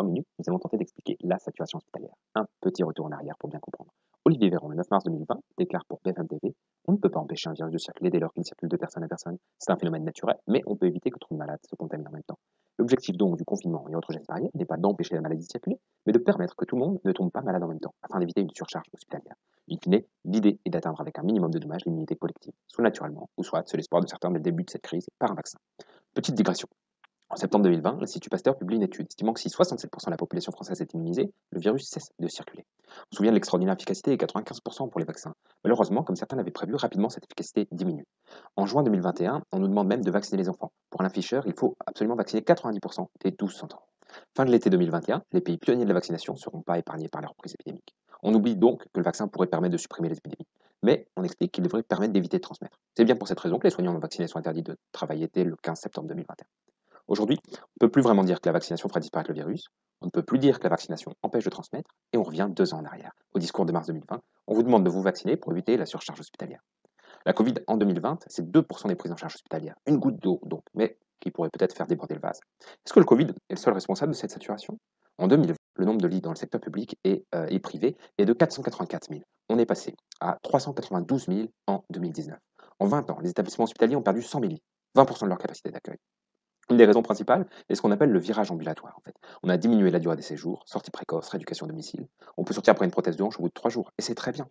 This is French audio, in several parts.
3 minutes, nous allons tenter d'expliquer la saturation hospitalière. Un petit retour en arrière pour bien comprendre. Olivier Véran, le 9 mars 2020, déclare pour BFM TV: on ne peut pas empêcher un virus de circuler dès lors qu'il circule de personne à personne. C'est un phénomène naturel, mais on peut éviter que trop de malades se contaminent en même temps. L'objectif donc du confinement et autres gestes barrières n'est pas d'empêcher la maladie de circuler, mais de permettre que tout le monde ne tombe pas malade en même temps, afin d'éviter une surcharge hospitalière. In fine, l'idée est d'atteindre avec un minimum de dommages l'immunité collective, soit naturellement, ou soit, c'est l'espoir de certains dès le début de cette crise, par un vaccin. Petite digression. En septembre 2020, l'Institut Pasteur publie une étude estimant que si 67% de la population française est immunisée, le virus cesse de circuler. On se souvient de l'extraordinaire efficacité et 95% pour les vaccins. Malheureusement, comme certains l'avaient prévu, rapidement cette efficacité diminue. En juin 2021, on nous demande même de vacciner les enfants. Pour Alain Fischer, il faut absolument vacciner 90% des 12-100 ans. Fin de l'été 2021, les pays pionniers de la vaccination ne seront pas épargnés par la reprise épidémique. On oublie donc que le vaccin pourrait permettre de supprimer les épidémies, mais on explique qu'il devrait permettre d'éviter de transmettre. C'est bien pour cette raison que les soignants non vaccinés sont interdits de travailler dès le 15 septembre 2021. Aujourd'hui, on ne peut plus vraiment dire que la vaccination fera disparaître le virus, on ne peut plus dire que la vaccination empêche de transmettre, et on revient 2 ans en arrière. Au discours de mars 2020, on vous demande de vous vacciner pour éviter la surcharge hospitalière. La Covid en 2020, c'est 2% des prises en charge hospitalières. Une goutte d'eau, donc, mais qui pourrait peut-être faire déborder le vase. Est-ce que le Covid est le seul responsable de cette saturation? En 2020, le nombre de lits dans le secteur public et privé est de 484 000. On est passé à 392 000 en 2019. En 20 ans, les établissements hospitaliers ont perdu 100 000 lits, 20% de leur capacité d'accueil. Une des raisons principales est ce qu'on appelle le virage ambulatoire. En fait. On a diminué la durée des séjours, sortie précoce, rééducation à domicile. On peut sortir après une prothèse de hanche au bout de 3 jours, et c'est très bien.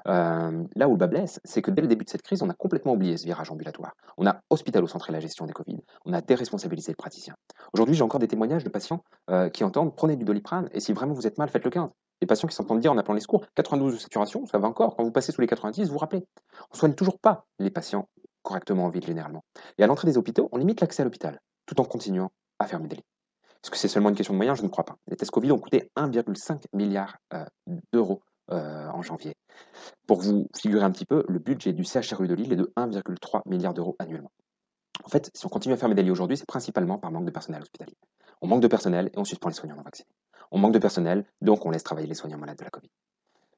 Là où le bas blesse, c'est que dès le début de cette crise, on a complètement oublié ce virage ambulatoire. On a hospitalo-centré la gestion des Covid, on a déresponsabilisé le praticien. Aujourd'hui, j'ai encore des témoignages de patients qui entendent: prenez du Doliprane, et si vraiment vous êtes mal, faites le 15. Des patients qui s'entendent dire en appelant les secours: 92 de saturation, ça va encore, quand vous passez sous les 90, vous vous rappelez. On soigne toujours pas les patients correctement en ville généralement. Et à l'entrée des hôpitaux, on limite l'accès à l'hôpital tout en continuant à fermer des lits. Est-ce que c'est seulement une question de moyens? Je ne crois pas. Les tests Covid ont coûté 1,5 milliard d'euros en janvier. Pour vous figurer un petit peu, le budget du CHRU de Lille est de 1,3 milliard d'euros annuellement. En fait, si on continue à fermer des lits aujourd'hui, c'est principalement par manque de personnel hospitalier. On manque de personnel et on suspend les soignants non vaccinés. On manque de personnel, donc on laisse travailler les soignants malades de la Covid.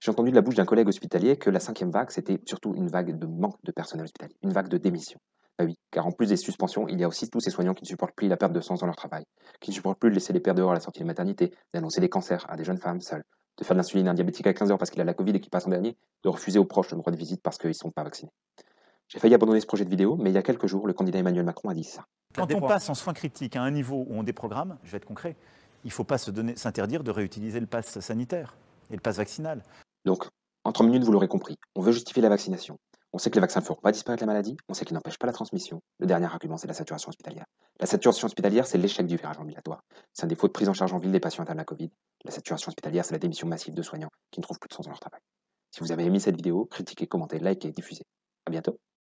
J'ai entendu de la bouche d'un collègue hospitalier que la 5e vague, c'était surtout une vague de manque de personnel hospitalier, une vague de démission. Bah oui, car en plus des suspensions, il y a aussi tous ces soignants qui ne supportent plus la perte de sens dans leur travail, qui ne supportent plus de laisser les pères dehors à la sortie de maternité, d'annoncer des cancers à des jeunes femmes seules, de faire de l'insuline à un diabétique à 15 heures parce qu'il a la Covid et qu'il passe en dernier, de refuser aux proches le droit de visite parce qu'ils ne sont pas vaccinés. J'ai failli abandonner ce projet de vidéo, mais il y a quelques jours, le candidat Emmanuel Macron a dit ça. Quand on passe en soins critiques à un niveau où on déprogramme, je vais être concret, il ne faut pas s'interdire de réutiliser le pass sanitaire et le pass vaccinal. Donc, en 3 minutes, vous l'aurez compris, on veut justifier la vaccination. On sait que les vaccins ne feront pas disparaître la maladie, on sait qu'ils n'empêchent pas la transmission. Le dernier argument, c'est la saturation hospitalière. La saturation hospitalière, c'est l'échec du virage ambulatoire. C'est un défaut de prise en charge en ville des patients atteints de la Covid. La saturation hospitalière, c'est la démission massive de soignants qui ne trouvent plus de sens dans leur travail. Si vous avez aimé cette vidéo, critiquez, commentez, likez, diffusez. À bientôt.